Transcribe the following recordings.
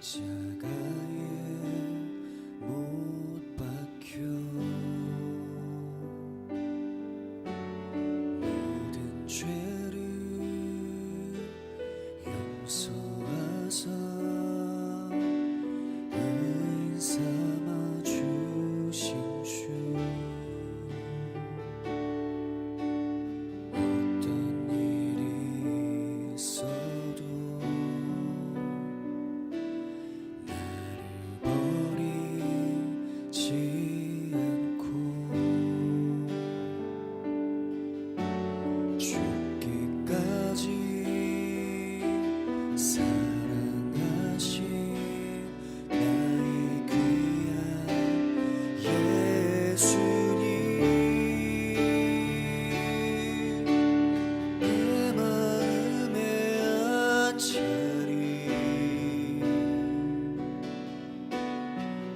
십자가에 못 박혀 모든 죄를 용서하사 의인 삼아 주신 주 어떤 일이 있어도 버리지 않고 죽기까지 사랑하신 나의 귀한 예수님 내 마음에 안자리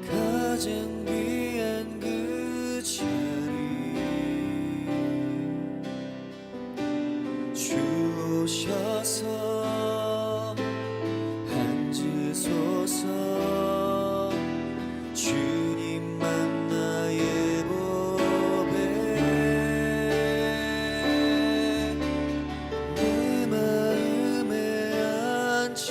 가장 귀한 그 자리 주 오셔서 앉으소서 주님만 나의 보배 내 마음에 안자리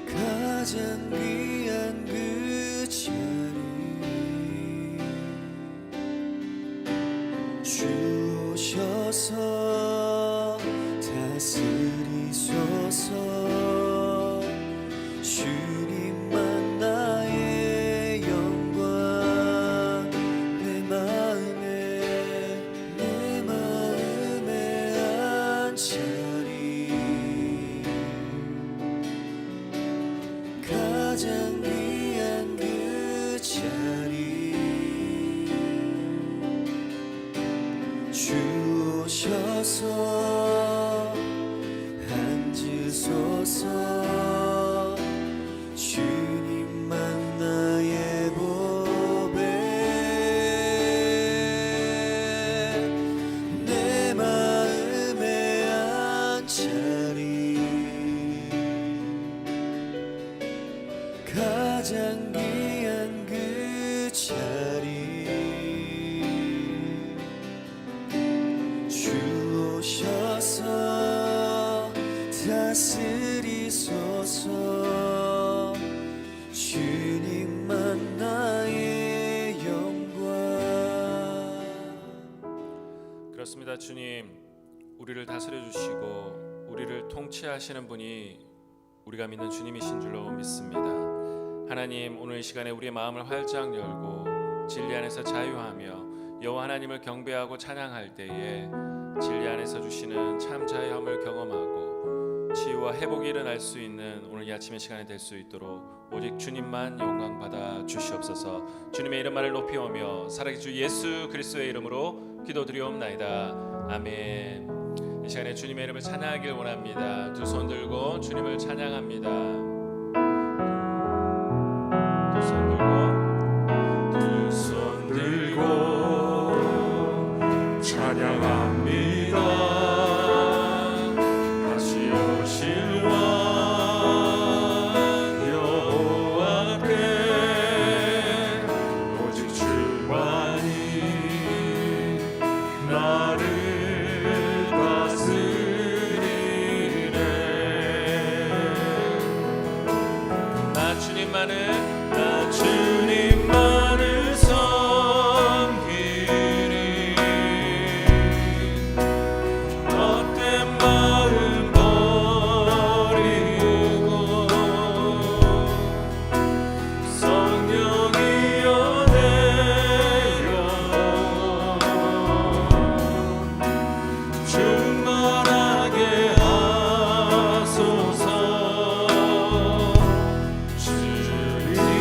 가장 귀한 그 자리 주 오셔서 다스리소서 주님만 나의 영광 내 마음에 안자리 가장 귀한 그 자리 주 오셔서 앉으소서 주님만 나의 보배 내 마음에 안자리 가장 귀한 그 자리 주 오셔서 다스리소서 주님만 나의 영광. 그렇습니다. 주님, 우리를 다스려 주시고 우리를 통치하시는 분이 우리가 믿는 주님이신 줄로 믿습니다. 하나님, 오늘 이 시간에 우리의 마음을 활짝 열고 진리 안에서 자유하며 여호와 하나님을 경배하고 찬양할 때에 진리 안에서 주시는 참 자유함을 경험하고 치유와 회복이 일어날 수 있는 오늘 이 아침의 시간이 될 수 있도록 오직 주님만 영광 받아 주시옵소서. 주님의 이름만을 높이오며 살아계신 주 예수 그리스도의 이름으로 기도드리옵나이다. 아멘. 이 시간에 주님의 이름을 찬양하길 원합니다. 두 손 들고 주님을 찬양합니다. 두 손 들고 찬양합니다. 다시 오실 왕 여호와께 오직 주만이 나를 다스리네. 나 주님만을 섬기리. 헛된 마음 버리고 성령이여 내 영혼 충만하게 하소서. 주님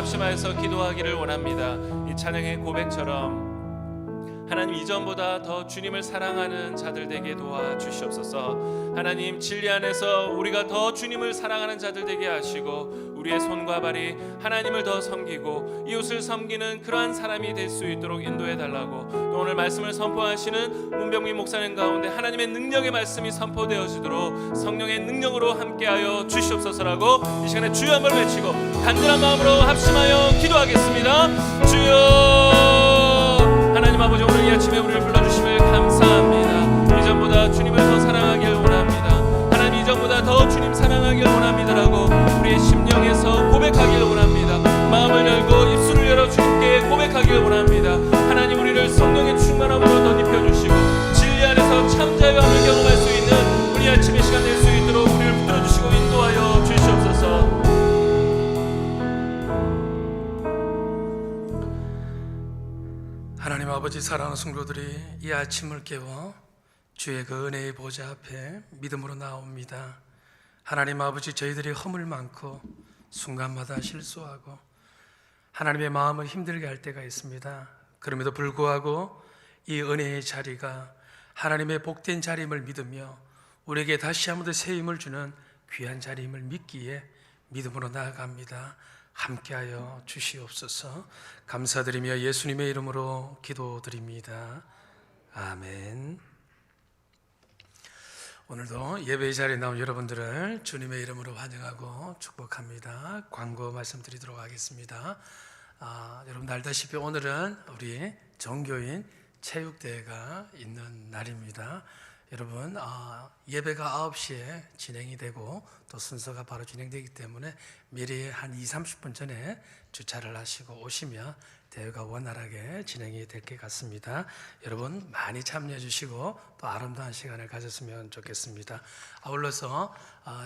합심하여서 기도하기를 원합니다. 이 찬양의 고백처럼 하나님 이전보다 더 주님을 사랑하는 자들 되게 도와주시옵소서. 하나님 진리 안에서 우리가 더 주님을 사랑하는 자들 되게 하시고 우리의 손과 발이 하나님을 더 섬기고 이웃을 섬기는 그러한 사람이 될 수 있도록 인도해 달라고, 또 오늘 말씀을 선포하시는 문병민 목사님 가운데 하나님의 능력의 말씀이 선포되어지도록 성령의 능력으로 함께하여 주시옵소서라고 이 시간에 주여 한번 외치고 간절한 마음으로 합심하여 기도하겠습니다. 주여, 하나님 아버지, 오늘 이 아침에 우리를 불러주심을 감사합니다. 이전보다 주님을 더 사랑하길 원합니다. 하나님 이전보다 더 주님 사랑하길 원합니다라고 우리의 심령에서 고백하길 원합니다. 마음을 열고 입술을 열어 주님께 고백하길 원합니다. 하나님 우리를 성령의 충만함으로 덧입혀주시고 진리 안에서 참 자유함을 경험할 수 있는 우리 아침의 시간 될 수 있도록 우리를 붙들어주시고 인도하여 주시옵소서. 하나님 아버지, 사랑하는 성도들이 이 아침을 깨워 주의 그 은혜의 보좌 앞에 믿음으로 나옵니다. 하나님 아버지, 저희들이 허물 많고 순간마다 실수하고 하나님의 마음을 힘들게 할 때가 있습니다. 그럼에도 불구하고 이 은혜의 자리가 하나님의 복된 자리임을 믿으며 우리에게 다시 한 번 더 새 힘을 주는 귀한 자리임을 믿기에 믿음으로 나아갑니다. 함께하여 주시옵소서. 감사드리며 예수님의 이름으로 기도드립니다. 아멘. 오늘도 예배의 자리에 나온 여러분들을 주님의 이름으로 환영하고 축복합니다. 광고 말씀드리도록 하겠습니다. 여러분 알다시피 오늘은 우리 종교인 체육대회가 있는 날입니다. 여러분 예배가 9시에 진행이 되고 또 순서가 바로 진행되기 때문에 미리 한 20-30분 전에 주차를 하시고 오시면 대회가 원활하게 진행이 될 것 같습니다. 여러분 많이 참여해 주시고 또 아름다운 시간을 가졌으면 좋겠습니다. 아울러서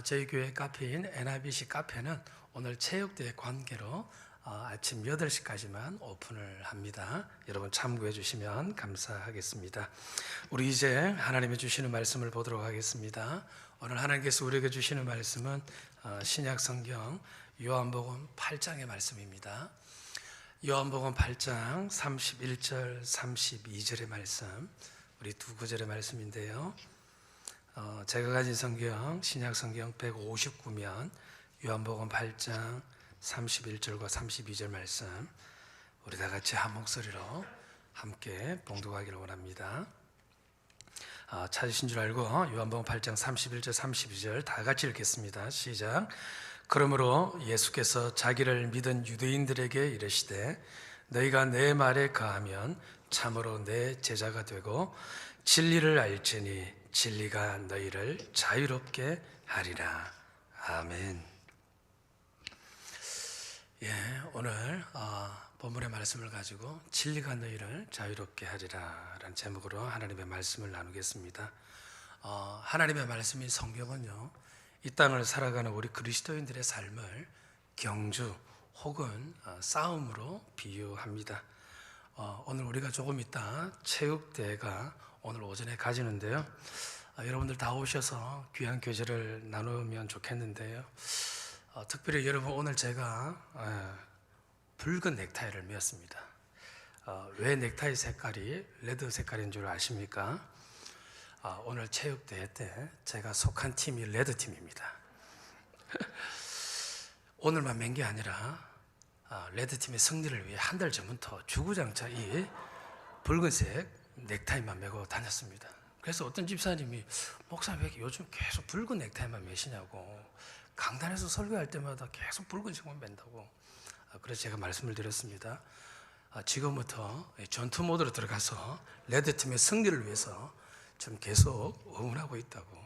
저희 교회 카페인 NIBC 카페는 오늘 체육대회 관계로 아침 8시까지만 오픈을 합니다. 여러분 참고해 주시면 감사하겠습니다. 우리 이제 하나님이 주시는 말씀을 보도록 하겠습니다. 오늘 하나님께서 우리에게 주시는 말씀은 신약 성경 요한복음 8장의 말씀입니다. 요한복음 8장 31절 32절의 말씀, 우리 두 구절의 말씀인데요. 제가 가진 성경 신약 성경 159면 요한복음 8장 31절과 32절 말씀, 우리 다 같이 한 목소리로 함께 봉독하기를 원합니다. 찾으신 줄 알고 요한복음 8장 31절 32절 다 같이 읽겠습니다. 시작. 그러므로 예수께서 자기를 믿은 유대인들에게 이르시되 너희가 내 말에 거하면 참으로 내 제자가 되고 진리를 알지니 진리가 너희를 자유롭게 하리라. 아멘. 오늘 본문의 말씀을 가지고 진리가 너희를 자유롭게 하리라 라는 제목으로 하나님의 말씀을 나누겠습니다. 하나님의 말씀인 성경은요, 이 땅을 살아가는 우리 그리스도인들의 삶을 경주 혹은 싸움으로 비유합니다. 오늘 우리가 조금 이따 체육대회가 오늘 오전에 가지는데요, 여러분들 다 오셔서 귀한 교제를 나누면 좋겠는데요, 특별히 여러분 오늘 제가 붉은 넥타이를 메었습니다. 왜 넥타이 색깔이 레드 색깔인 줄 아십니까? 오늘 체육대회 때 제가 속한 팀이 레드 팀입니다. 오늘만 맨 게 아니라 레드 팀의 승리를 위해 한 달 전부터 주구장창 이 붉은색 넥타이만 메고 다녔습니다. 그래서 어떤 집사님이 목사님 왜 요즘 계속 붉은 넥타이만 메시냐고, 강단에서 설교할 때마다 계속 붉은색만 맨다고. 그래서 제가 말씀을 드렸습니다. 지금부터 전투 모드로 들어가서 레드팀의 승리를 위해서 좀 계속 응원하고 있다고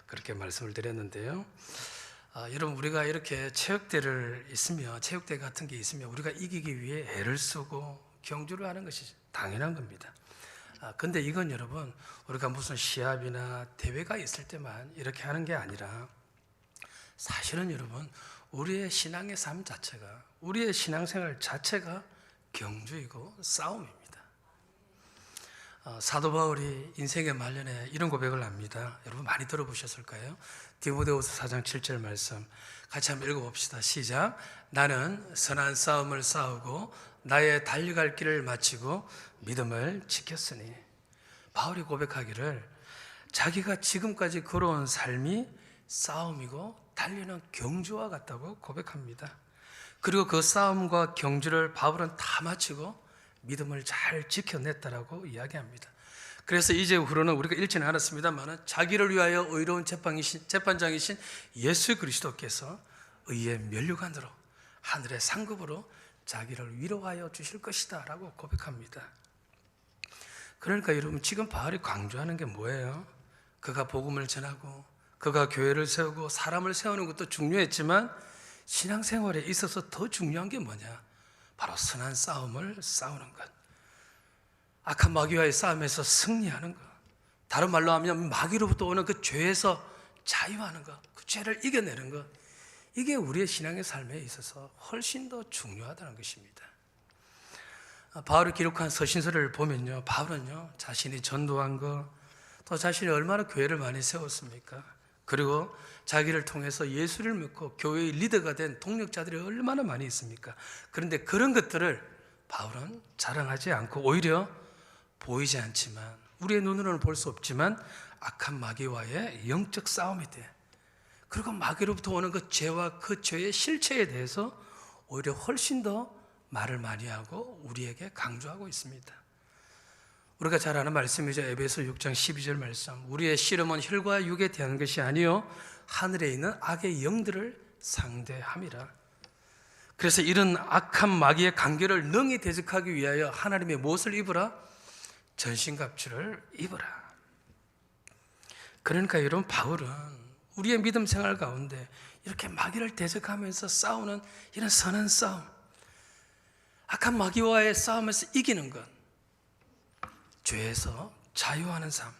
그렇게 말씀을 드렸는데요, 여러분 우리가 이렇게 체육대회 같은 게 있으면 우리가 이기기 위해 애를 쓰고 경주를 하는 것이 당연한 겁니다. 근데 이건 여러분 우리가 무슨 시합이나 대회가 있을 때만 이렇게 하는 게 아니라 사실은 여러분 우리의 신앙의 삶 자체가, 우리의 신앙생활 자체가 경주이고 싸움입니다. 사도 바울이 인생의 말년에 이런 고백을 합니다. 여러분 많이 들어보셨을까요? 디모데후서 4장 7절 말씀 같이 한번 읽어봅시다. 시작. 나는 선한 싸움을 싸우고 나의 달려갈 길을 마치고 믿음을 지켰으니. 바울이 고백하기를 자기가 지금까지 걸어온 삶이 싸움이고 달리는 경주와 같다고 고백합니다. 그리고 그 싸움과 경주를 바울은 다 마치고 믿음을 잘 지켜냈다라고 이야기합니다. 그래서 이제 후로는 우리가 읽지는 않았습니다만 자기를 위하여 의로운 재판장이신 예수 그리스도께서 의의 면류관으로 하늘의 상급으로 자기를 위로하여 주실 것이다 라고 고백합니다. 그러니까 여러분, 지금 바울이 강조하는 게 뭐예요? 그가 복음을 전하고 그가 교회를 세우고 사람을 세우는 것도 중요했지만 신앙생활에 있어서 더 중요한 게 뭐냐? 바로 선한 싸움을 싸우는 것, 악한 마귀와의 싸움에서 승리하는 것, 다른 말로 하면 마귀로부터 오는 그 죄에서 자유하는 것, 그 죄를 이겨내는 것, 이게 우리의 신앙의 삶에 있어서 훨씬 더 중요하다는 것입니다. 바울이 기록한 서신서를 보면요, 바울은요 자신이 전도한 것, 또 자신이 얼마나 교회를 많이 세웠습니까? 그리고 자기를 통해서 예수를 믿고 교회의 리더가 된 동력자들이 얼마나 많이 있습니까? 그런데 그런 것들을 바울은 자랑하지 않고 오히려 보이지 않지만, 우리의 눈으로는 볼 수 없지만 악한 마귀와의 영적 싸움이 돼. 그리고 마귀로부터 오는 그 죄와 그 죄의 실체에 대해서 오히려 훨씬 더 말을 많이 하고 우리에게 강조하고 있습니다. 우리가 잘 아는 말씀이죠. 에베소 6장 12절 말씀. 우리의 씨름은 혈과 육에 대한 것이 아니요 하늘에 있는 악의 영들을 상대함이라. 그래서 이런 악한 마귀의 관계를 능히 대적하기 위하여 하나님의 무엇을 입으라? 전신갑주를 입으라. 그러니까 여러분, 바울은 우리의 믿음 생활 가운데 이렇게 마귀를 대적하면서 싸우는 이런 선한 싸움, 악한 마귀와의 싸움에서 이기는 것, 죄에서 자유하는 삶,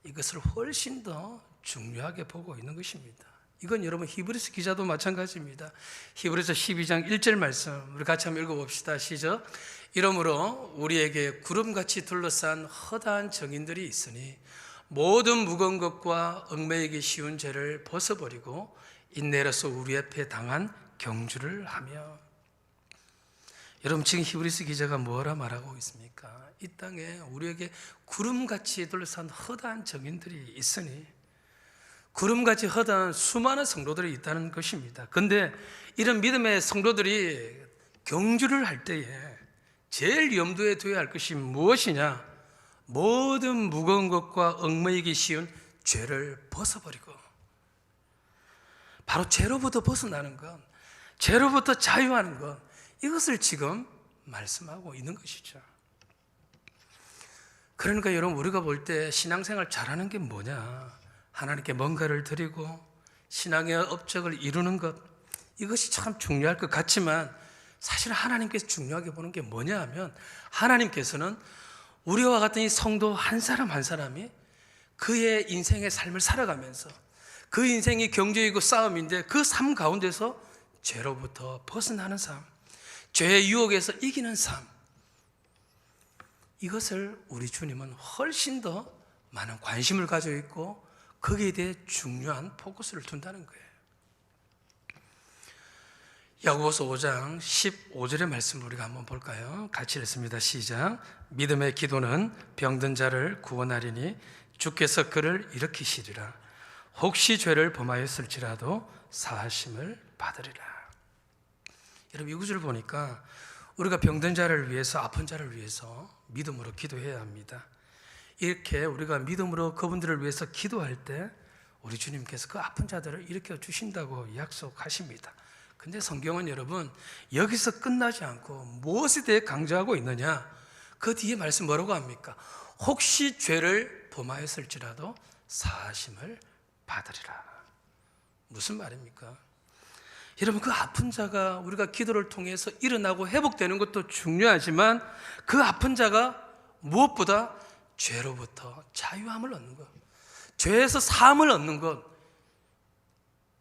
이것을 훨씬 더 중요하게 보고 있는 것입니다. 이건 여러분 히브리서 기자도 마찬가지입니다. 히브리서 12장 1절 말씀 우리 같이 한번 읽어봅시다. 시작. 이러므로 우리에게 구름같이 둘러싼 허다한 정인들이 있으니 모든 무거운 것과 얽매이기 쉬운 죄를 벗어버리고 인내로서 우리 앞에 당한 경주를 하며. 여러분, 지금 히브리서 기자가 뭐라 말하고 있습니까? 이 땅에 우리에게 구름같이 둘러싼 허다한 정인들이 있으니, 구름같이 허다한 수많은 성도들이 있다는 것입니다. 그런데 이런 믿음의 성도들이 경주를 할 때에 제일 염두에 둬야 할 것이 무엇이냐? 모든 무거운 것과 얽매이기 쉬운 죄를 벗어버리고, 바로 죄로부터 벗어나는 것, 죄로부터 자유하는 것, 이것을 지금 말씀하고 있는 것이죠. 그러니까 여러분, 우리가 볼 때 신앙생활 잘하는 게 뭐냐? 하나님께 뭔가를 드리고 신앙의 업적을 이루는 것, 이것이 참 중요할 것 같지만 사실 하나님께서 중요하게 보는 게 뭐냐 하면, 하나님께서는 우리와 같은 이 성도 한 사람 한 사람이 그의 인생의 삶을 살아가면서, 그 인생이 경주이고 싸움인데 그 삶 가운데서 죄로부터 벗어나는 삶, 죄의 유혹에서 이기는 삶, 이것을 우리 주님은 훨씬 더 많은 관심을 가지고 있고 거기에 대해 중요한 포커스를 둔다는 거예요. 야고보서 5장 15절의 말씀 우리가 한번 볼까요? 같이 읽습니다. 시작. 믿음의 기도는 병든 자를 구원하리니 주께서 그를 일으키시리라. 혹시 죄를 범하였을지라도 사하심을 받으리라. 여러분, 이 구절을 보니까 우리가 병든 자를 위해서, 아픈 자를 위해서 믿음으로 기도해야 합니다. 이렇게 우리가 믿음으로 그분들을 위해서 기도할 때 우리 주님께서 그 아픈 자들을 일으켜 주신다고 약속하십니다. 근데 성경은 여러분 여기서 끝나지 않고 무엇에 대해 강조하고 있느냐? 그 뒤에 말씀 뭐라고 합니까? 혹시 죄를 범하였을지라도 사하심을 받으리라. 무슨 말입니까? 여러분, 그 아픈 자가 우리가 기도를 통해서 일어나고 회복되는 것도 중요하지만 그 아픈 자가 무엇보다 죄로부터 자유함을 얻는 것, 죄에서 사함을 얻는 것,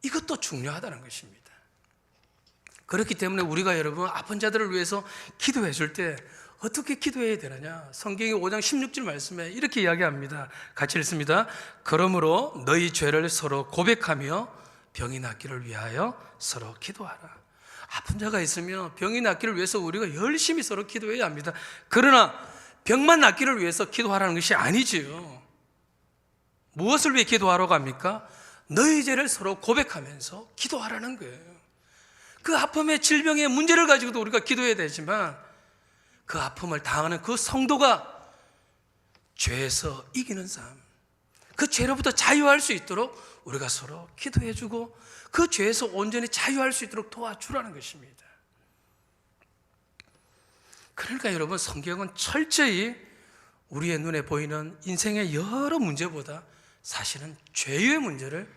이것도 중요하다는 것입니다. 그렇기 때문에 우리가 여러분 아픈 자들을 위해서 기도해 줄 때 어떻게 기도해야 되느냐? 성경의 5장 16절 말씀에 이렇게 이야기합니다. 같이 읽습니다. 그러므로 너희 죄를 서로 고백하며 병이 낫기를 위하여 서로 기도하라. 아픈 자가 있으면 병이 낫기를 위해서 우리가 열심히 서로 기도해야 합니다. 그러나 병만 낫기를 위해서 기도하라는 것이 아니지요. 무엇을 위해 기도하러 갑니까? 너희 죄를 서로 고백하면서 기도하라는 거예요. 그 아픔의 질병의 문제를 가지고도 우리가 기도해야 되지만 그 아픔을 당하는 그 성도가 죄에서 이기는 삶, 그 죄로부터 자유할 수 있도록 우리가 서로 기도해주고 그 죄에서 온전히 자유할 수 있도록 도와주라는 것입니다. 그러니까 여러분, 성경은 철저히 우리의 눈에 보이는 인생의 여러 문제보다 사실은 죄의 문제를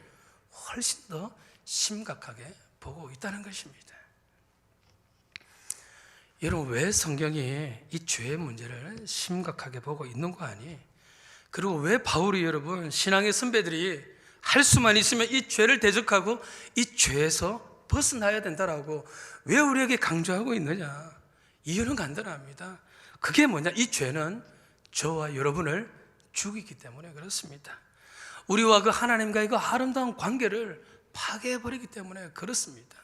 훨씬 더 심각하게 보고 있다는 것입니다. 여러분, 왜 성경이 이 죄의 문제를 심각하게 보고 있는 거 아니? 그리고 왜 바울이 여러분, 신앙의 선배들이 할 수만 있으면 이 죄를 대적하고 이 죄에서 벗어나야 된다라고 왜 우리에게 강조하고 있느냐? 이유는 간단합니다. 그게 뭐냐? 이 죄는 저와 여러분을 죽이기 때문에 그렇습니다. 우리와 그 하나님과의 그 아름다운 관계를 파괴해버리기 때문에 그렇습니다.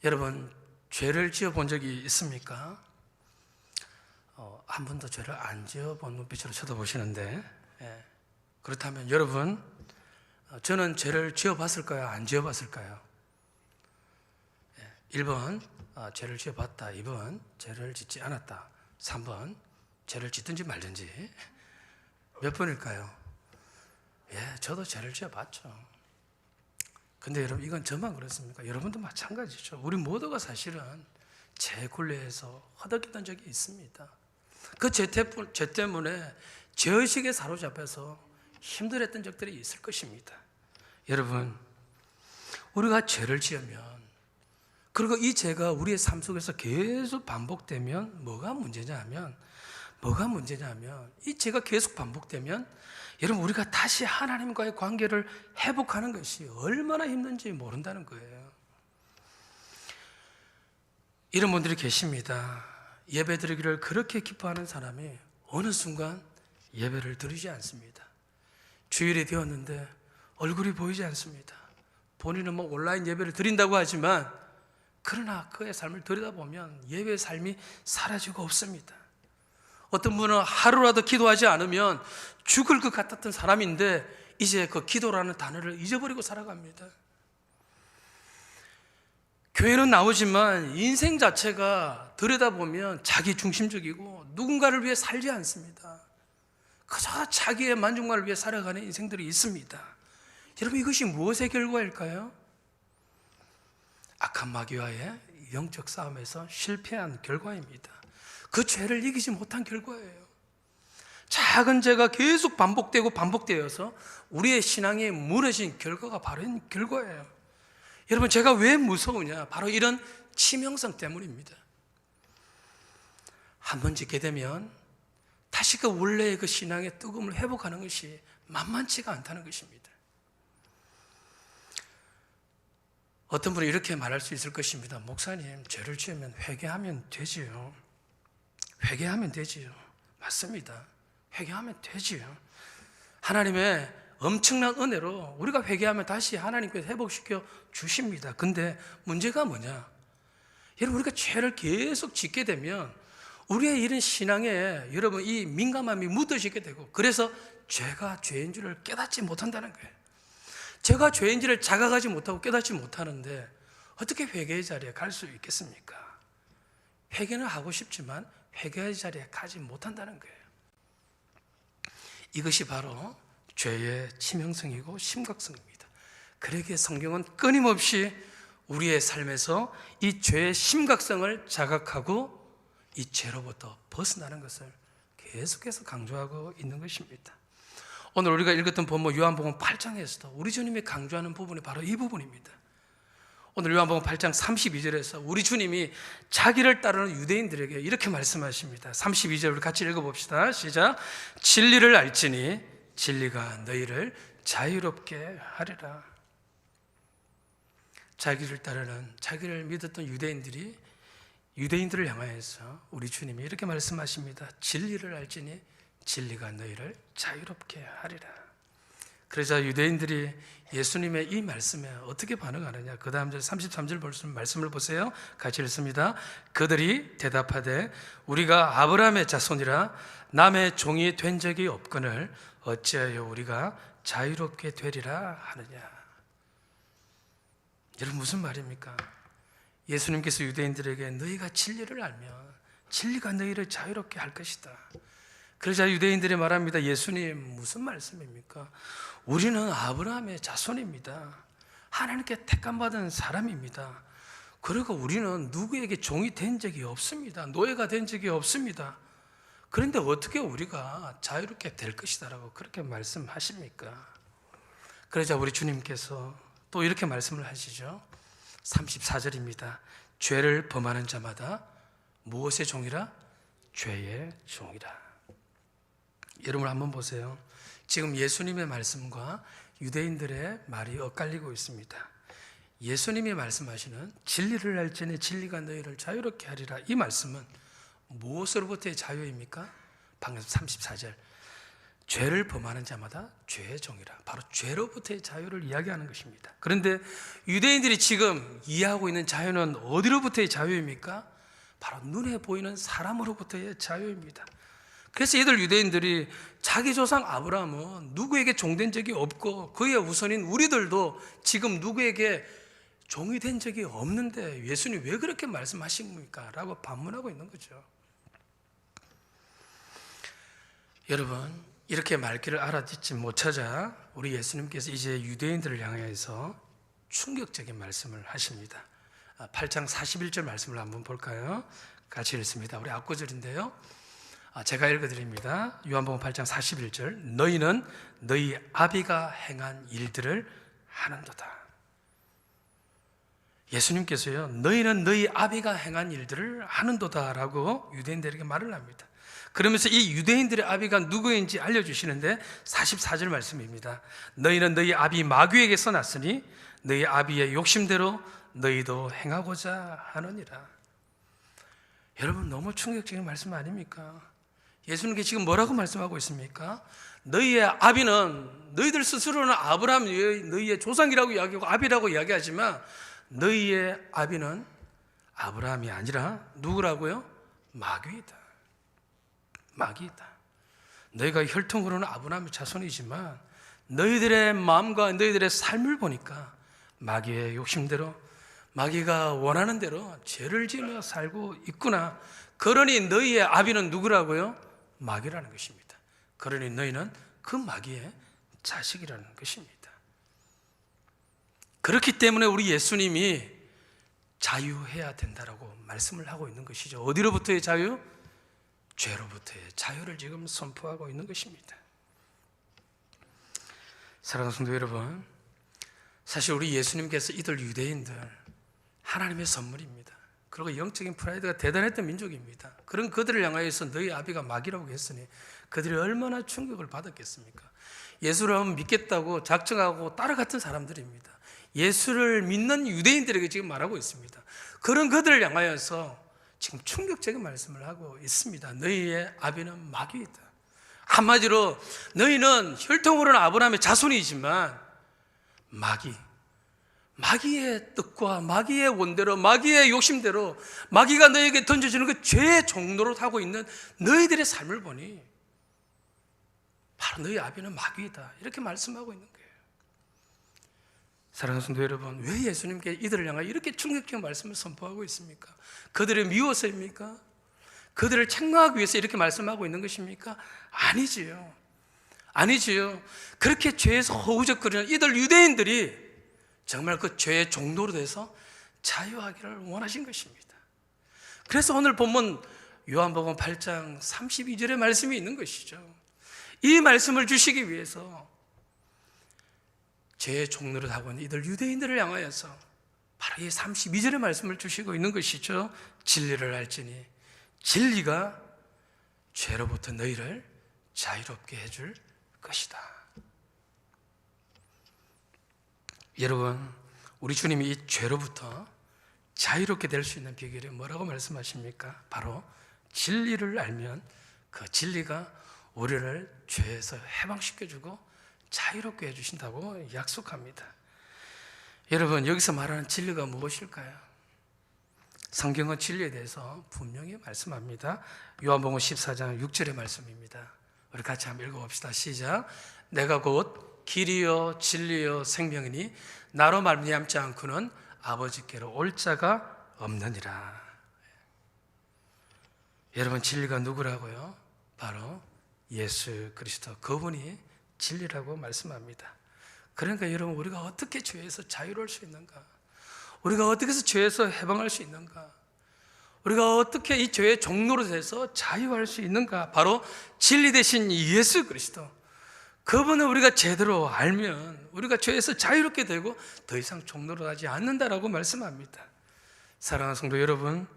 여러분, 죄를 지어본 적이 있습니까? 한 번도 죄를 안 지어본 눈빛으로 쳐다보시는데, 그렇다면 여러분, 저는 죄를 지어봤을까요? 안 지어봤을까요? 1번, 죄를 지어봤다. 2번, 죄를 짓지 않았다. 3번, 죄를 짓든지 말든지. 몇 번일까요? 저도 죄를 지어봤죠. 근데 여러분, 이건 저만 그렇습니까? 여러분도 마찬가지죠. 우리 모두가 사실은 죄 굴레에서 허덕이던 적이 있습니다. 그 죄 때문에 죄의식에 사로잡혀서 힘들었던 적들이 있을 것입니다. 여러분, 우리가 죄를 지으면, 그리고 이 죄가 우리의 삶 속에서 계속 반복되면 뭐가 문제냐면 이 죄가 계속 반복되면 여러분, 우리가 다시 하나님과의 관계를 회복하는 것이 얼마나 힘든지 모른다는 거예요. 이런 분들이 계십니다. 예배 드리기를 그렇게 기뻐하는 사람이 어느 순간 예배를 드리지 않습니다. 주일이 되었는데 얼굴이 보이지 않습니다. 본인은 온라인 예배를 드린다고 하지만 그러나 그의 삶을 들여다보면 예배의 삶이 사라지고 없습니다. 어떤 분은 하루라도 기도하지 않으면 죽을 것 같았던 사람인데 이제 그 기도라는 단어를 잊어버리고 살아갑니다. 교회는 나오지만 인생 자체가 들여다보면 자기 중심적이고 누군가를 위해 살지 않습니다. 그저 자기의 만족만을 위해 살아가는 인생들이 있습니다. 여러분, 이것이 무엇의 결과일까요? 악한 마귀와의 영적 싸움에서 실패한 결과입니다. 그 죄를 이기지 못한 결과예요. 작은 죄가 계속 반복되어서 우리의 신앙이 무너진 결과가 바로 이 결과예요. 여러분, 제가 왜 무서우냐? 바로 이런 치명성 때문입니다. 한 번 짓게 되면 다시 그 원래의 그 신앙의 뜨거움을 회복하는 것이 만만치가 않다는 것입니다. 어떤 분은 이렇게 말할 수 있을 것입니다. 목사님, 죄를 지으면 회개하면 되지요. 회개하면 되지요. 맞습니다. 회개하면 되지요. 하나님의 엄청난 은혜로 우리가 회개하면 다시 하나님께서 회복시켜 주십니다. 근데 문제가 뭐냐? 여러분, 우리가 죄를 계속 짓게 되면 우리의 이런 신앙에 여러분 이 민감함이 묻어지게 되고, 그래서 죄가 죄인 줄을 깨닫지 못한다는 거예요. 죄가 죄인지를 자각하지 못하고 깨닫지 못하는데 어떻게 회개의 자리에 갈 수 있겠습니까? 회개는 하고 싶지만 회개의 자리에 가지 못한다는 거예요. 이것이 바로 죄의 치명성이고 심각성입니다. 그러기에 성경은 끊임없이 우리의 삶에서 이 죄의 심각성을 자각하고 이 죄로부터 벗어나는 것을 계속해서 강조하고 있는 것입니다. 오늘 우리가 읽었던 본문 요한복음 8장에서도 우리 주님이 강조하는 부분이 바로 이 부분입니다. 오늘 요한복음 8장 32절에서 우리 주님이 자기를 따르는 유대인들에게 이렇게 말씀하십니다. 32절 우리 같이 읽어봅시다. 시작. 진리를 알지니 진리가 너희를 자유롭게 하리라. 자기를 따르는, 자기를 믿었던 유대인들이 유대인들을 향하여서 우리 주님이 이렇게 말씀하십니다. 진리를 알지니 진리가 너희를 자유롭게 하리라. 그러자 유대인들이 예수님의 이 말씀에 어떻게 반응하느냐. 그 다음 절 33절 말씀을 보세요. 같이 읽습니다. 그들이 대답하되 우리가 아브라함의 자손이라 남의 종이 된 적이 없거늘 어찌하여 우리가 자유롭게 되리라 하느냐. 여러분 무슨 말입니까? 예수님께서 유대인들에게 너희가 진리를 알면 진리가 너희를 자유롭게 할 것이다. 그러자 유대인들이 말합니다. 예수님 무슨 말씀입니까? 우리는 아브라함의 자손입니다. 하나님께 택함받은 사람입니다. 그리고 우리는 누구에게 종이 된 적이 없습니다. 노예가 된 적이 없습니다. 그런데 어떻게 우리가 자유롭게 될 것이다 라고 그렇게 말씀하십니까? 그러자 우리 주님께서 또 이렇게 말씀을 하시죠. 34절입니다. 죄를 범하는 자마다 무엇의 종이라? 죄의 종이라. 여러분 한번 보세요. 지금 예수님의 말씀과 유대인들의 말이 엇갈리고 있습니다. 예수님이 말씀하시는 진리를 알지니 진리가 너희를 자유롭게 하리라, 이 말씀은 무엇으로부터의 자유입니까? 방금 34절 죄를 범하는 자마다 죄의 종이라, 바로 죄로부터의 자유를 이야기하는 것입니다. 그런데 유대인들이 지금 이해하고 있는 자유는 어디로부터의 자유입니까? 바로 눈에 보이는 사람으로부터의 자유입니다. 그래서 이들 유대인들이 자기 조상 아브라함은 누구에게 종된 적이 없고 그의 후손인 우리들도 지금 누구에게 종이 된 적이 없는데 예수님 왜 그렇게 말씀하신 겁니까? 라고 반문하고 있는 거죠. 여러분, 이렇게 말귀를 알아듣지 못하자 우리 예수님께서 이제 유대인들을 향해서 충격적인 말씀을 하십니다. 8장 41절 말씀을 한번 볼까요? 같이 읽습니다. 우리 앞구절인데요, 제가 읽어드립니다. 요한복음 8장 41절 너희는 너희 아비가 행한 일들을 하는도다. 예수님께서요, 너희는 너희 아비가 행한 일들을 하는도다 라고 유대인들에게 말을 합니다. 그러면서 이 유대인들의 아비가 누구인지 알려주시는데 44절 말씀입니다. 너희는 너희 아비 마귀에게서 났으니 너희 아비의 욕심대로 너희도 행하고자 하느니라. 여러분 너무 충격적인 말씀 아닙니까? 예수님께 지금 뭐라고 말씀하고 있습니까? 너희의 아비는, 너희들 스스로는 아브라함 너희의 조상이라고 이야기하고 아비라고 이야기하지만 너희의 아비는 아브라함이 아니라 누구라고요? 마귀이다. 마귀이다. 너희가 혈통으로는 아브라함의 자손이지만 너희들의 마음과 너희들의 삶을 보니까 마귀의 욕심대로, 마귀가 원하는 대로 죄를 지으며 살고 있구나. 그러니 너희의 아비는 누구라고요? 마귀라는 것입니다. 그러니 너희는 그 마귀의 자식이라는 것입니다. 그렇기 때문에 우리 예수님이 자유해야 된다라고 말씀을 하고 있는 것이죠. 어디로부터의 자유? 죄로부터의 자유를 지금 선포하고 있는 것입니다. 사랑하는 성도 여러분, 사실 우리 예수님께서 이들 유대인들 하나님의 선물입니다. 그리고 영적인 프라이드가 대단했던 민족입니다. 그런 그들을 향하여서 너희 아비가 마귀라고 했으니 그들이 얼마나 충격을 받았겠습니까? 예수를 믿겠다고 작정하고 따라갔던 사람들입니다. 예수를 믿는 유대인들에게 지금 말하고 있습니다. 그런 그들을 향하여서 지금 충격적인 말씀을 하고 있습니다. 너희의 아비는 마귀이다. 한마디로 너희는 혈통으로는 아브라함의 자손이지만 마귀의 뜻과 마귀의 원대로, 마귀의 욕심대로, 마귀가 너에게 던져주는 그 죄의 종로로 하고 있는 너희들의 삶을 보니 바로 너희 아비는 마귀이다, 이렇게 말씀하고 있는 거예요. 사랑하는 성도 여러분, 왜 예수님께 이들을 향해 이렇게 충격적인 말씀을 선포하고 있습니까? 그들을 미워서입니까? 그들을 책망하기 위해서 이렇게 말씀하고 있는 것입니까? 아니지요. 그렇게 죄에서 허우적거리는 이들 유대인들이 정말 그 죄의 종로로 돼서 자유하기를 원하신 것입니다. 그래서 오늘 본문 요한복음 8장 32절의 말씀이 있는 것이죠. 이 말씀을 주시기 위해서 죄의 종로를 하고 있는 이들 유대인들을 향하여서 바로 이 32절의 말씀을 주시고 있는 것이죠. 진리를 알지니 진리가 죄로부터 너희를 자유롭게 해줄 것이다. 여러분, 우리 주님이 이 죄로부터 자유롭게 될 수 있는 비결이 뭐라고 말씀하십니까? 바로 진리를 알면 그 진리가 우리를 죄에서 해방시켜주고 자유롭게 해주신다고 약속합니다. 여러분, 여기서 말하는 진리가 무엇일까요? 성경은 진리에 대해서 분명히 말씀합니다. 요한복음 14장 6절의 말씀입니다. 우리 같이 한번 읽어봅시다. 시작. 내가 곧 길이요 진리요 생명이니 나로 말미암지 않고는 아버지께로 올 자가 없느니라. 여러분, 진리가 누구라고요? 바로 예수 그리스도, 그분이 진리라고 말씀합니다. 그러니까 여러분, 우리가 어떻게 죄에서 자유로울 수 있는가? 우리가 어떻게 해서 죄에서 해방할 수 있는가? 우리가 어떻게 이 죄의 종로로 돼서 자유할 수 있는가? 바로 진리 되신 예수 그리스도, 그분을 우리가 제대로 알면 우리가 죄에서 자유롭게 되고 더 이상 종로로 하지 않는다라고 말씀합니다. 사랑하는 성도 여러분,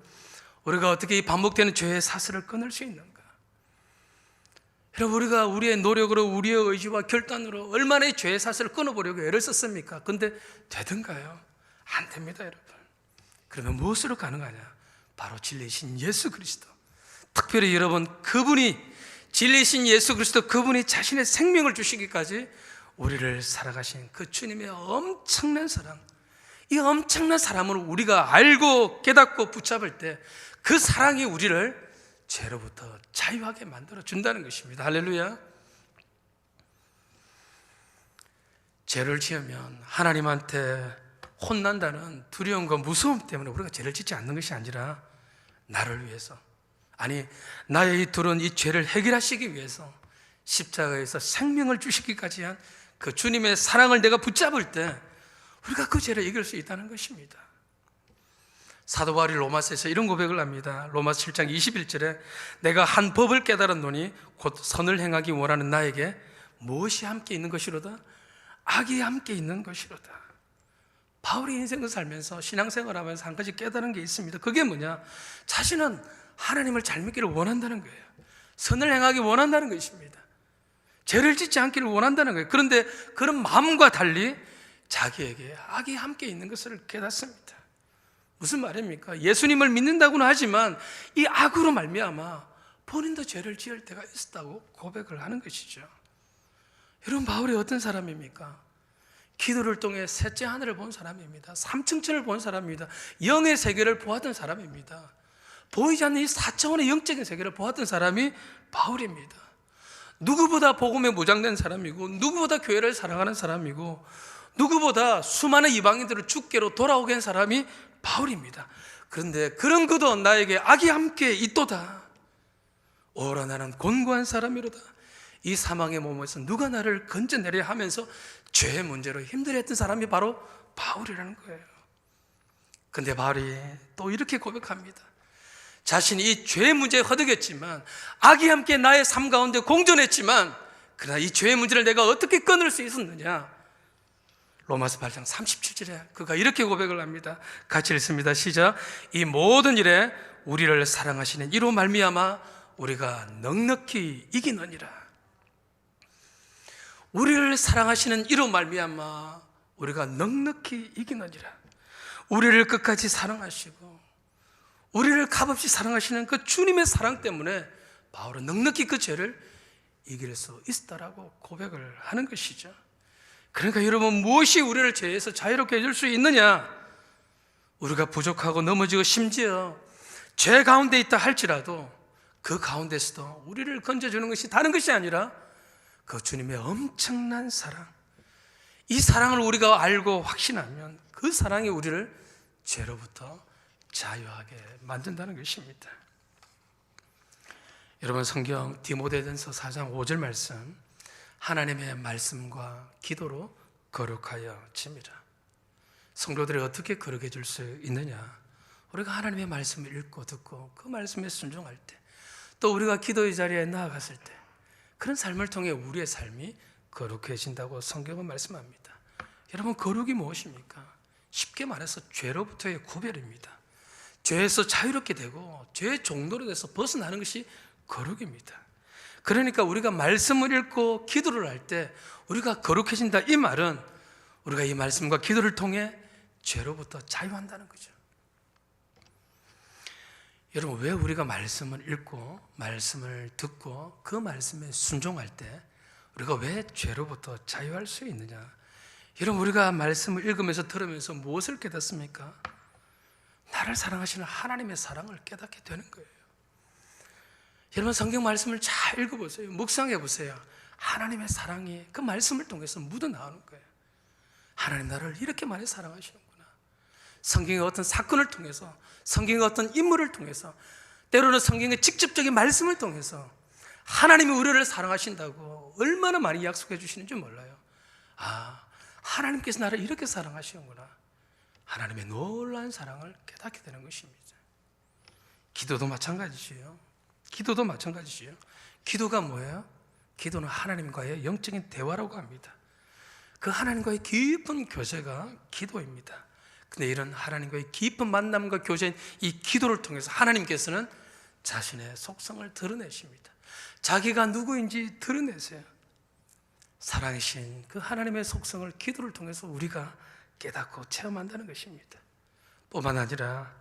우리가 어떻게 이 반복되는 죄의 사슬을 끊을 수 있는가? 여러분, 우리가 우리의 노력으로, 우리의 의지와 결단으로 얼마나 이 죄의 사슬을 끊어보려고 애를 썼습니까? 근데 되던가요? 안 됩니다, 여러분. 그러면 무엇으로 가능하냐? 바로 진리이신 예수 그리스도, 특별히 여러분, 그분이 진리이신 예수 그리스도, 그분이 자신의 생명을 주시기까지 우리를 살아가신 그 주님의 엄청난 사랑, 이 엄청난 사랑을 우리가 알고 깨닫고 붙잡을 때 그 사랑이 우리를 죄로부터 자유하게 만들어 준다는 것입니다. 할렐루야. 죄를 지으면 하나님한테 혼난다는 두려움과 무서움 때문에 우리가 죄를 짓지 않는 것이 아니라 나를 위해서, 아니 나의 이 둘은 이 죄를 해결하시기 위해서 십자가에서 생명을 주시기까지 한 그 주님의 사랑을 내가 붙잡을 때 우리가 그 죄를 이길 수 있다는 것입니다. 사도 바울이 로마서에서 이런 고백을 합니다. 로마서 7장 21절에 내가 한 법을 깨달았노니 곧 선을 행하기 원하는 나에게 무엇이 함께 있는 것이로다? 악이 함께 있는 것이로다. 바울이 인생을 살면서 신앙생활을 하면서 한 가지 깨달은 게 있습니다. 그게 뭐냐? 자신은 하나님을 잘 믿기를 원한다는 거예요. 선을 행하기 원한다는 것입니다. 죄를 짓지 않기를 원한다는 거예요. 그런데 그런 마음과 달리 자기에게 악이 함께 있는 것을 깨닫습니다. 무슨 말입니까? 예수님을 믿는다고는 하지만 이 악으로 말미암아 본인도 죄를 지을 때가 있었다고 고백을 하는 것이죠. 여러분, 바울이 어떤 사람입니까? 기도를 통해 셋째 하늘을 본 사람입니다. 삼층천을 본 사람입니다. 영의 세계를 보았던 사람입니다. 보이지 않는 이 4차원의 영적인 세계를 보았던 사람이 바울입니다. 누구보다 복음에 무장된 사람이고, 누구보다 교회를 사랑하는 사람이고, 누구보다 수많은 이방인들을 주께로 돌아오게 한 사람이 바울입니다. 그런데 그런 그도 나에게 악이 함께 있도다. 오라 나는 곤고한 사람이로다. 이 사망의 몸에서 누가 나를 건져내려 하면서 죄의 문제로 힘들어했던 사람이 바로 바울이라는 거예요. 그런데 바울이 또 이렇게 고백합니다. 자신이 이 죄의 문제에 허덕였지만, 악이 함께 나의 삶 가운데 공존했지만, 그러나 이 죄의 문제를 내가 어떻게 끊을 수 있었느냐? 로마서 8장 37절에 그가 이렇게 고백을 합니다. 같이 읽습니다. 시작. 이 모든 일에 우리를 사랑하시는 이로 말미암아 우리가 넉넉히 이기느니라. 우리를 사랑하시는 이로 말미암아 우리가 넉넉히 이기느니라. 우리를 끝까지 사랑하시고 우리를 값없이 사랑하시는 그 주님의 사랑 때문에 바울은 넉넉히 그 죄를 이길 수 있었다라고 고백을 하는 것이죠. 그러니까 여러분, 무엇이 우리를 죄에서 자유롭게 해줄 수 있느냐? 우리가 부족하고 넘어지고 심지어 죄 가운데 있다 할지라도 그 가운데서도 우리를 건져주는 것이 다른 것이 아니라 그 주님의 엄청난 사랑, 이 사랑을 우리가 알고 확신하면 그 사랑이 우리를 죄로부터 자유하게 만든다는 것입니다. 여러분, 성경 디모데전서 4장 5절 말씀, 하나님의 말씀과 기도로 거룩하여 짐이라. 성도들이 어떻게 거룩해 줄 수 있느냐? 우리가 하나님의 말씀을 읽고 듣고 그 말씀에 순종할 때, 또 우리가 기도의 자리에 나아갔을 때, 그런 삶을 통해 우리의 삶이 거룩해진다고 성경은 말씀합니다. 여러분, 거룩이 무엇입니까? 쉽게 말해서 죄로부터의 구별입니다. 죄에서 자유롭게 되고 죄의 종로로 돼서 벗어나는 것이 거룩입니다. 그러니까 우리가 말씀을 읽고 기도를 할 때 우리가 거룩해진다, 이 말은 우리가 이 말씀과 기도를 통해 죄로부터 자유한다는 거죠. 여러분, 왜 우리가 말씀을 읽고 말씀을 듣고 그 말씀에 순종할 때 우리가 왜 죄로부터 자유할 수 있느냐? 여러분, 우리가 말씀을 읽으면서 들으면서 무엇을 깨닫습니까? 나를 사랑하시는 하나님의 사랑을 깨닫게 되는 거예요. 여러분, 성경 말씀을 잘 읽어보세요. 묵상해 보세요. 하나님의 사랑이 그 말씀을 통해서 묻어나오는 거예요. 하나님 나를 이렇게 많이 사랑하시는구나. 성경의 어떤 사건을 통해서, 성경의 어떤 인물을 통해서, 때로는 성경의 직접적인 말씀을 통해서 하나님이 우리를 사랑하신다고 얼마나 많이 약속해 주시는지 몰라요. 아, 하나님께서 나를 이렇게 사랑하시는구나. 하나님의 놀라운 사랑을 깨닫게 되는 것입니다. 기도도 마찬가지지요. 기도도 마찬가지지요. 기도가 뭐예요? 기도는 하나님과의 영적인 대화라고 합니다. 그 하나님과의 깊은 교제가 기도입니다. 근데 이런 하나님과의 깊은 만남과 교제인 이 기도를 통해서 하나님께서는 자신의 속성을 드러내십니다. 자기가 누구인지 드러내세요. 살아계신 그 하나님의 속성을 기도를 통해서 우리가 깨닫고 체험한다는 것입니다. 뿐만 아니라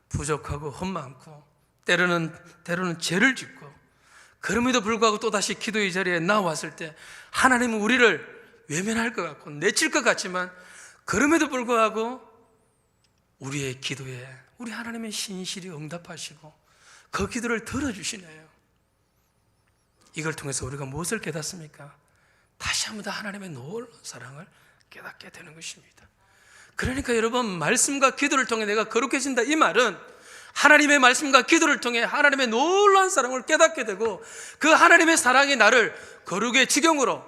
부족하고 흠 많고 때로는 죄를 짓고 그럼에도 불구하고 또다시 기도의 자리에 나왔을 때 하나님은 우리를 외면할 것 같고 내칠 것 같지만 그럼에도 불구하고 우리의 기도에 우리 하나님의 신실히 응답하시고 그 기도를 들어주시네요. 이걸 통해서 우리가 무엇을 깨닫습니까? 다시 한번 더 하나님의 놀라운 사랑을 깨닫게 되는 것입니다. 그러니까 여러분, 말씀과 기도를 통해 내가 거룩해진다, 이 말은 하나님의 말씀과 기도를 통해 하나님의 놀라운 사랑을 깨닫게 되고 그 하나님의 사랑이 나를 거룩의 지경으로,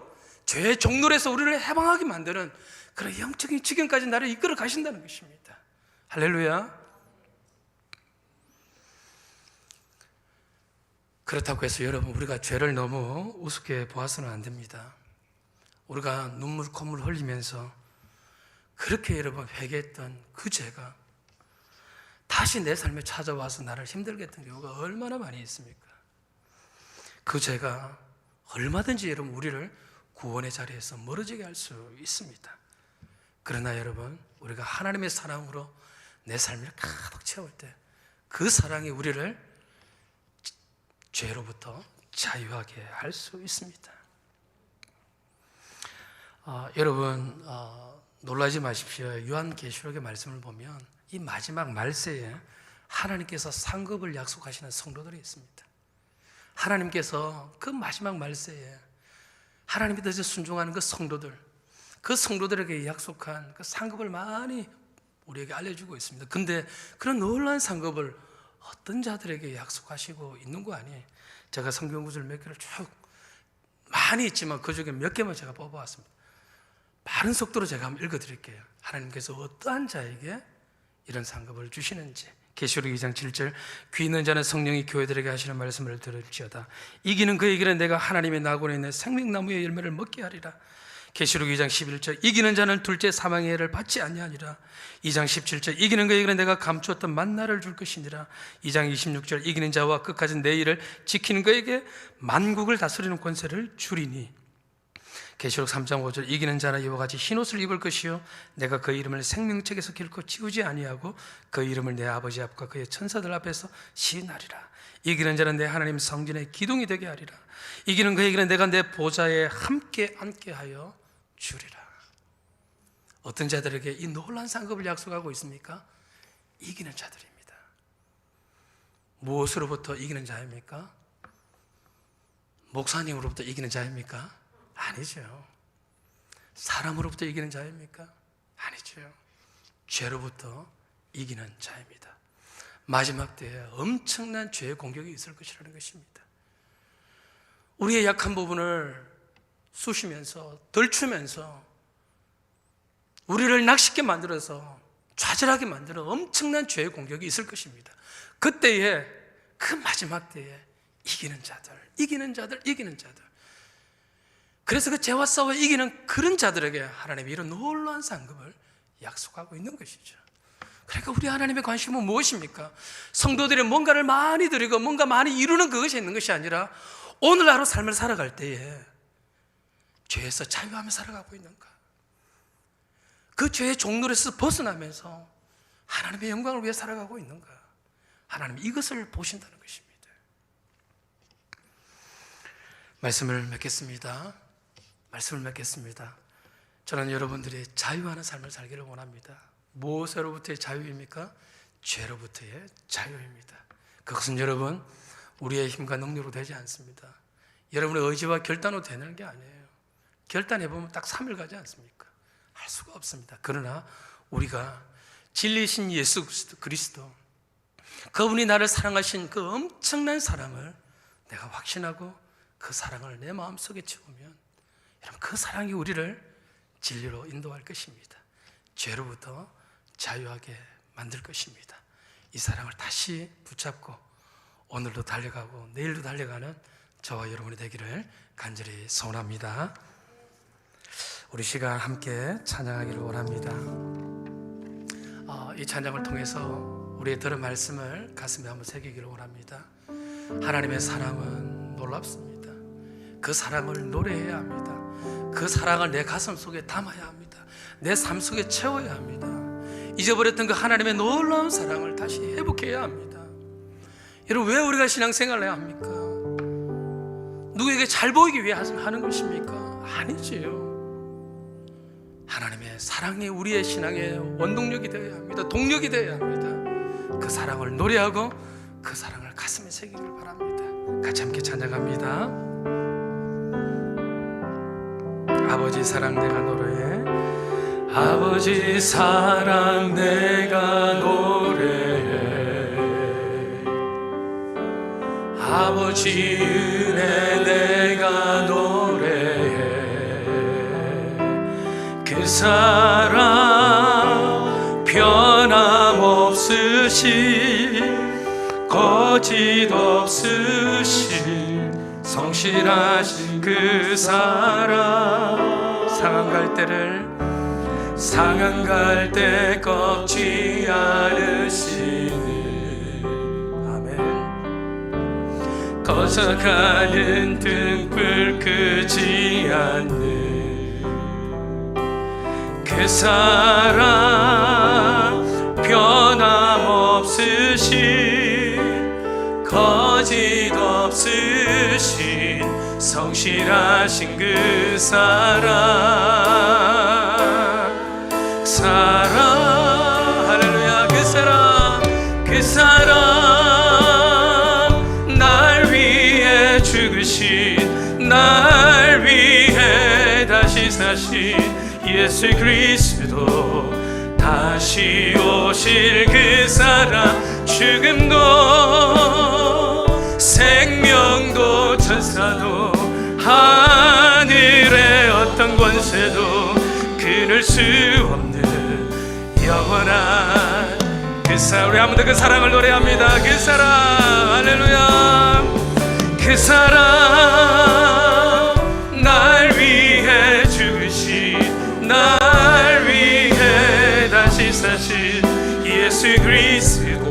죄의 종로에서 우리를 해방하게 만드는 그런 영적인 지경까지 나를 이끌어 가신다는 것입니다. 할렐루야. 그렇다고 해서 여러분, 우리가 죄를 너무 우습게 보아서는 안 됩니다. 우리가 눈물 콧물 흘리면서 그렇게 여러분 회개했던 그 죄가 다시 내 삶에 찾아와서 나를 힘들게 했던 경우가 얼마나 많이 있습니까? 그 죄가 얼마든지 여러분 우리를 구원의 자리에서 멀어지게 할 수 있습니다. 그러나 여러분, 우리가 하나님의 사랑으로 내 삶을 가득 채울 때 그 사랑이 우리를 죄로부터 자유하게 할 수 있습니다. 여러분, 놀라지 마십시오. 요한계시록의 말씀을 보면 이 마지막 말세에 하나님께서 상급을 약속하시는 성도들이 있습니다. 하나님께서 그 마지막 말세에 하나님께 대해서 순종하는 그 성도들에게 약속한 그 상급을 많이 우리에게 알려주고 있습니다. 근데 그런 놀라운 상급을 어떤 자들에게 약속하시고 있는 거 아니에요? 제가 성경 구절 몇 개를 쭉 많이 있지만 그 중에 몇 개만 제가 뽑아왔습니다. 빠른 속도로 제가 한번 읽어드릴게요. 하나님께서 어떠한 자에게 이런 상급을 주시는지. 계시록 2장 7절, 귀 있는 자는 성령이 교회들에게 하시는 말씀을 들을지어다. 이기는 그에게는 내가 하나님의 나곤에 있는 생명나무의 열매를 먹게 하리라. 계시록 2장 11절, 이기는 자는 둘째 사망의 해를 받지 아니하니라. 2장 17절, 이기는 그에게는 내가 감추었던 만나를 줄 것이니라. 2장 26절, 이기는 자와 끝까지 내 일을 지키는 그에게 만국을 다스리는 권세를 주리니. 계시록 3장 5절, 이기는 자는 이와 같이 흰옷을 입을 것이요 내가 그 이름을 생명책에서 결코 지우지 아니하고 그 이름을 내 아버지 앞과 그의 천사들 앞에서 시인하리라. 이기는 자는 내 하나님 성전의 기둥이 되게 하리라. 이기는 그에게는 내가 내 보좌에 함께 앉게 하여 주리라. 어떤 자들에게 이 놀라운 상급을 약속하고 있습니까? 이기는 자들입니다. 무엇으로부터 이기는 자입니까? 목사님으로부터 이기는 자입니까? 아니죠. 사람으로부터 이기는 자입니까? 아니죠. 죄로부터 이기는 자입니다. 마지막 때에 엄청난 죄의 공격이 있을 것이라는 것입니다. 우리의 약한 부분을 쑤시면서 덜추면서 우리를 낙심게 만들어서 좌절하게 만들어 엄청난 죄의 공격이 있을 것입니다. 그때에, 그 마지막 때에 이기는 자들. 그래서 그 죄와 싸워 이기는 그런 자들에게 하나님이 이런 놀라운 상급을 약속하고 있는 것이죠. 그러니까 우리 하나님의 관심은 무엇입니까? 성도들이 뭔가를 많이 드리고 뭔가 많이 이루는 그것이 있는 것이 아니라 오늘 하루 삶을 살아갈 때에 죄에서 자유하며 살아가고 있는가? 그 죄의 종노릇에서 벗어나면서 하나님의 영광을 위해 살아가고 있는가? 하나님 이것을 보신다는 것입니다. 말씀을 맺겠습니다. 저는 여러분들이 자유하는 삶을 살기를 원합니다. 무엇으로부터의 자유입니까? 죄로부터의 자유입니다. 그것은 여러분 우리의 힘과 능력으로 되지 않습니다. 여러분의 의지와 결단으로 되는 게 아니에요. 결단해보면 딱 3일 가지 않습니까? 할 수가 없습니다. 그러나 우리가 진리신 예수 그리스도, 그분이 나를 사랑하신 그 엄청난 사랑을 내가 확신하고 그 사랑을 내 마음속에 채우면 여러분 그 사랑이 우리를 진리로 인도할 것입니다. 죄로부터 자유하게 만들 것입니다. 이 사랑을 다시 붙잡고 오늘도 달려가고 내일도 달려가는 저와 여러분이 되기를 간절히 소원합니다. 우리 시간 함께 찬양하기를 원합니다. 이 찬양을 통해서 우리의 들은 말씀을 가슴에 한번 새기기를 원합니다. 하나님의 사랑은 놀랍습니다. 그 사랑을 노래해야 합니다. 그 사랑을 내 가슴 속에 담아야 합니다. 내 삶 속에 채워야 합니다. 잊어버렸던 그 하나님의 놀라운 사랑을 다시 회복해야 합니다. 여러분, 왜 우리가 신앙생활을 해야 합니까? 누구에게 잘 보이기 위해 하는 것입니까? 아니지요. 하나님의 사랑이 우리의 신앙의 원동력이 되어야 합니다. 동력이 되어야 합니다. 그 사랑을 노래하고 그 사랑을 가슴에 새기기를 바랍니다. 같이 함께 찬양합니다. 아버지 사랑 내가 노래해, 아버지 사랑 내가 노래해, 아버지 은혜 내가 노래해. 그 사랑 변함없으신 거짓 없으신 성실하신 그 사랑, 상한 갈 때 꺾지 않으시는, 아멘. 거쳐가는 등불 끄지 않는 그 사랑 변함없으신 거짓 없으신 성실하신 그 사랑, 할렐루야. 그 사랑 날 위해 죽으신, 날 위해 다시 사신 예수 그리스도, 다시 오실 그 사랑, 죽음도 생명도 천사도 하늘의 어떤 권세도 끊을 수 없는 영원한 그 사랑. 우리 한번 더 그 사랑을 노래합니다. 그 사랑, 할렐루야. 그 사랑 날 위해 죽으신, 날 위해 다시 사신 예수 그리스도,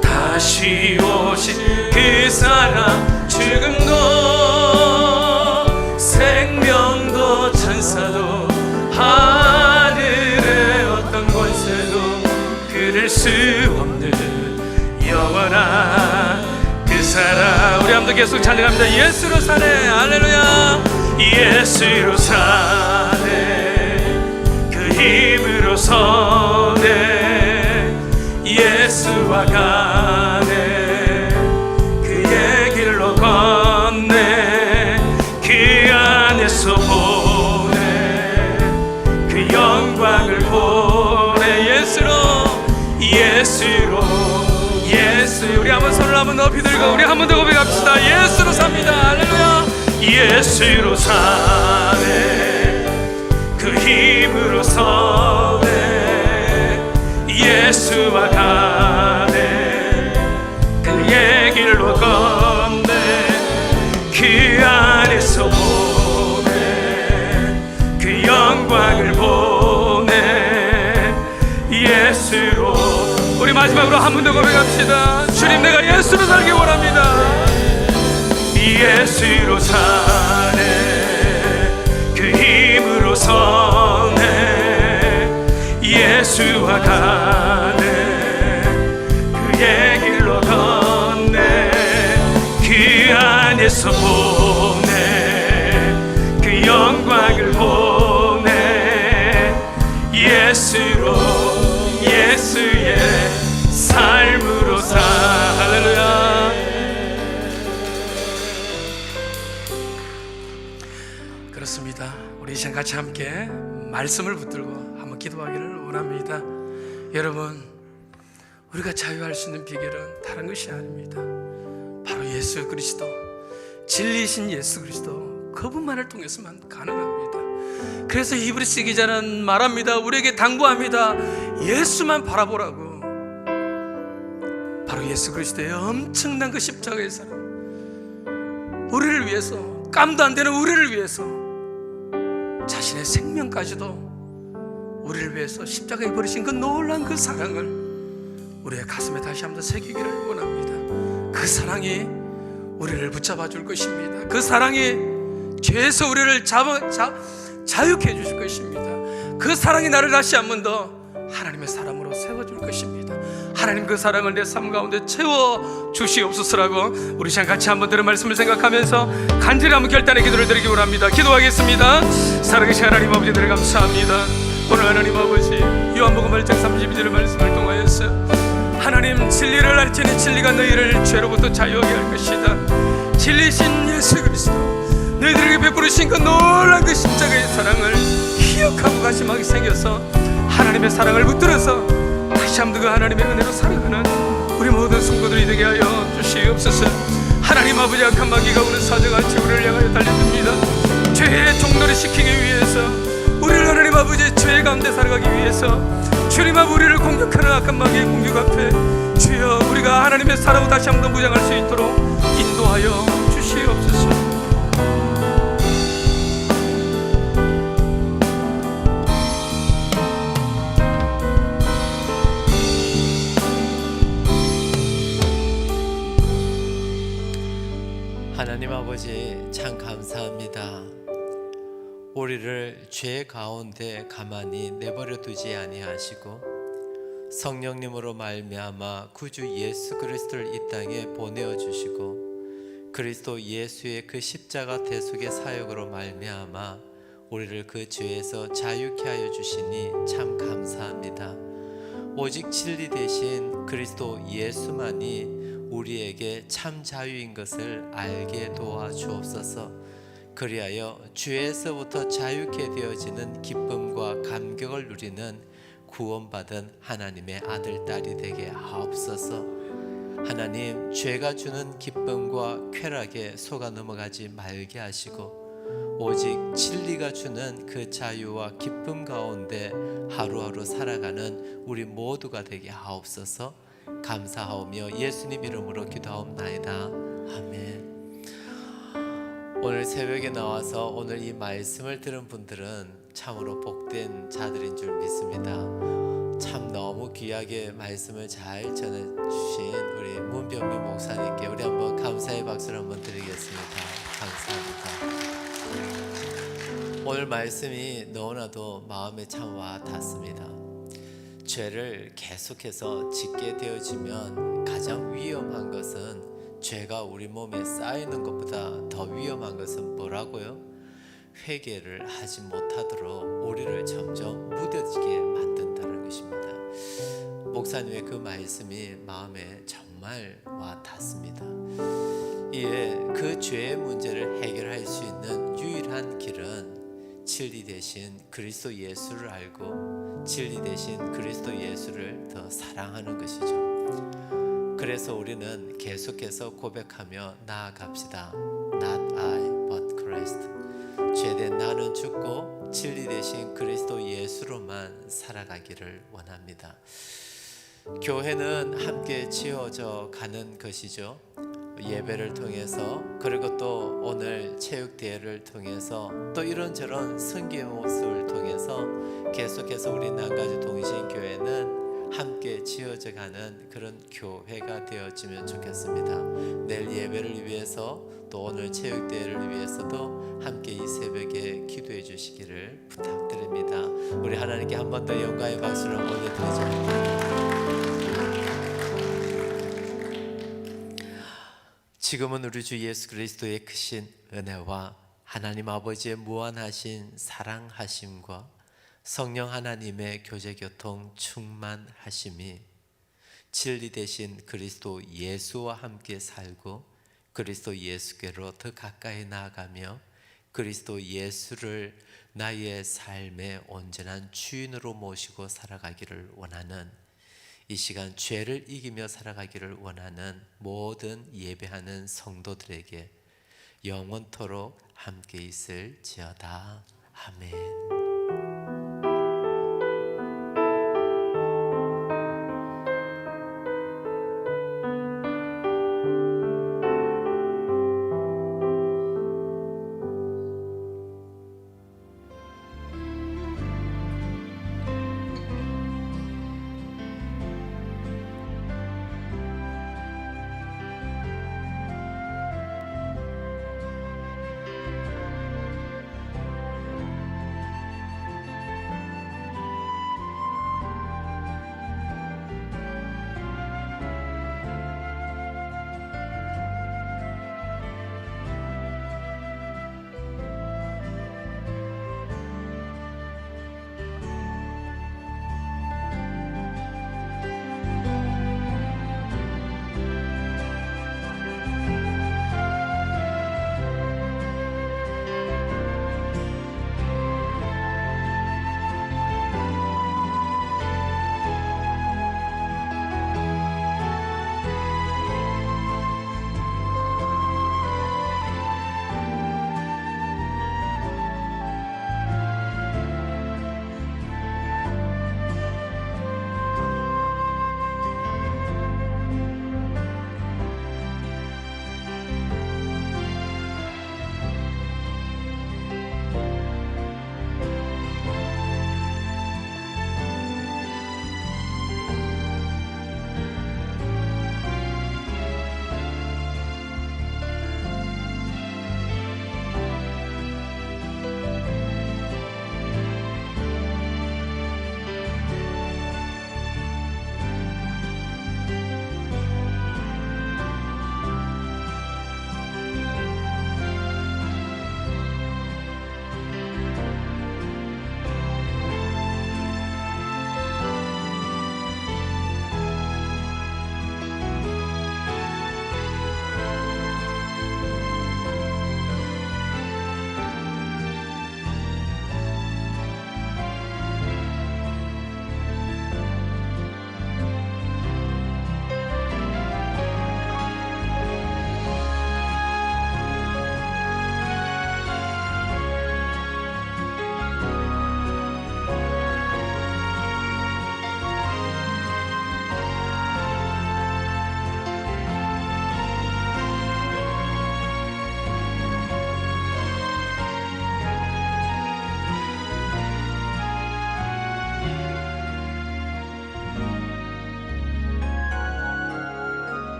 다시 오신 그 사랑, 죽음도 생명도 천사도 하늘의 어떤 권세도 끊을 수 없는 영원한 그 사랑. 우리 한번 계속 찬양합니다. 예수로 사네, 할렐루야. 예수로 사네, 그 힘으로 서네, 예수와 가네, 그의 길로 걷네, 그 안에서 보네, 그 영광을 보네. 예수로 예수. 우리 한번 손을 한번 높이 들고 우리 한번 더 고백합시다. 예수로 삽니다. 할렐루야. 예수로 사네, 그 힘으로 서네, 예수와 가네, 그의 길로 걷네, 그 안에서 보네, 그 영광을 보네. 예수로. 우리 마지막으로 한 번 더 고백합시다. 주님, 내가 예수로 살기 원합니다. 예수로 사네, 그 힘으로 서네, 예수와 가네, 그의 길로 안에서 보내 그 영광을 보내 예수로 예수의 삶으로 살 할렐루야. 그렇습니다. 우리 이 시간 같이 함께 말씀을 붙들고 한번 기도하기를 원합니다. 여러분, 우리가 자유할 수 있는 비결은 다른 것이 아닙니다. 바로 예수 그리스도, 진리이신 예수 그리스도, 그분만을 통해서만 가능합니다. 그래서 히브리서 기자는 말합니다. 우리에게 당부합니다. 예수만 바라보라고. 바로 예수 그리스도의 엄청난 그 십자가의 사랑, 우리를 위해서, 깜도 안 되는 우리를 위해서 자신의 생명까지도 우리를 위해서 십자가에 버리신 그 놀라운 그 사랑을 우리의 가슴에 다시 한번 새기기를 원합니다. 그 사랑이 우리를 붙잡아 줄 것입니다. 그 사랑이 죄에서 우리를 자유케 해주실 것입니다. 그 사랑이 나를 다시 한 번 더 하나님의 사람으로 세워줄 것입니다. 하나님, 그 사랑을 내 삶 가운데 채워 주시옵소서라고 우리 시간 같이 한번 들은 말씀을 생각하면서 간절히 한번 결단의 기도를 드리기 원합니다. 기도하겠습니다. 사랑하신 하나님 아버지들 감사합니다. 오늘 하나님 아버지 요한복음 8장 32절 말씀을 통하여서 하나님, 진리를 알지니 진리가 너희를 죄로부터 자유하게 할 것이다. 진리신 예수 그리스도, 너희들에게 베푸르신 그 놀라운 그 십자가의 사랑을 기억하고 가심하게 생겨서 하나님의 사랑을 붙들어서 다시 한번 그 하나님의 은혜로 살아가는 우리 모든 성도들이 되게 하여 주시옵소서. 하나님 아버지, 악한 마귀가 오는 사자같이 우리를 향하여 달려듭니다. 죄의 종노릇 시키기 위해서, 우리를 하나님 아버지 죄 가운데 살아가기 위해서 주님 앞 우리를 공격하는 악한 마귀의 공격 앞에 주여 우리가 하나님의 사랑으로 다시 한번 무장할 수 있도록 인도하여 주시옵소서. 하나님 아버지, 참 감사합니다. 우리를 죄 가운데 가만히 내버려 두지 아니하시고 성령님으로 말미암아 구주 예수 그리스도를 이 땅에 보내어 주시고 그리스도 예수의 그 십자가 대속의 사역으로 말미암아 우리를 그 죄에서 자유케 하여 주시니 참 감사합니다. 오직 진리 대신 그리스도 예수만이 우리에게 참 자유인 것을 알게 도와주옵소서. 그리하여 죄에서부터 자유케 되어지는 기쁨과 감격을 누리는 구원받은 하나님의 아들, 딸이 되게 하옵소서. 하나님, 죄가 주는 기쁨과 쾌락에 속아 넘어가지 말게 하시고 오직 진리가 주는 그 자유와 기쁨 가운데 하루하루 살아가는 우리 모두가 되게 하옵소서. 감사하오며 예수님 이름으로 기도하옵나이다. 아멘. 오늘 새벽에 나와서 오늘 이 말씀을 들은 분들은 참으로 복된 자들인 줄 믿습니다. 참 너무 귀하게 말씀을 잘 전해주신 우리 문병민 목사님께 우리 한번 감사의 박수를 한번 드리겠습니다. 감사합니다. 오늘 말씀이 너무나도 마음에 참 와 닿습니다. 죄를 계속해서 짓게 되어지면 가장 위험한 것은, 죄가 우리 몸에 쌓이는 것보다 더 위험한 것은 뭐라고요? 회개를 하지 못하도록 우리를 점점 무뎌지게 만든다는 것입니다. 목사님의 그 말씀이 마음에 정말 와 닿습니다. 이에 그 죄의 문제를 해결할 수 있는 유일한 길은 진리 대신 그리스도 예수를 알고 진리 대신 그리스도 예수를 더 사랑하는 것이죠. 그래서 우리는 계속해서 고백하며 나아갑시다. Not I, but Christ. 죄된 나는 죽고 진리 대신 그리스도 예수로만 살아가기를 원합니다. 교회는 함께 지어져 가는 것이죠. 예배를 통해서, 그리고 또 오늘 체육대회를 통해서, 또 이런저런 선교의 모습을 통해서 계속해서 우리 남가주 동신교회는 함께 지어져 가는 그런 교회가 되어지면 좋겠습니다. 내일 예배를 위해서 또 오늘 체육대회를 위해서도 함께 이 새벽에 기도해 주시기를 부탁드립니다. 우리 하나님께 한 번 더 영광의 박수를 올려드리죠. 지금은 우리 주 예수 그리스도의 크신 은혜와 하나님 아버지의 무한하신 사랑하심과 성령 하나님의 교제교통 충만하심이 진리 되신 그리스도 예수와 함께 살고 그리스도 예수께로 더 가까이 나아가며 그리스도 예수를 나의 삶의 온전한 주인으로 모시고 살아가기를 원하는, 이 시간 죄를 이기며 살아가기를 원하는 모든 예배하는 성도들에게 영원토록 함께 있을지어다. 아멘.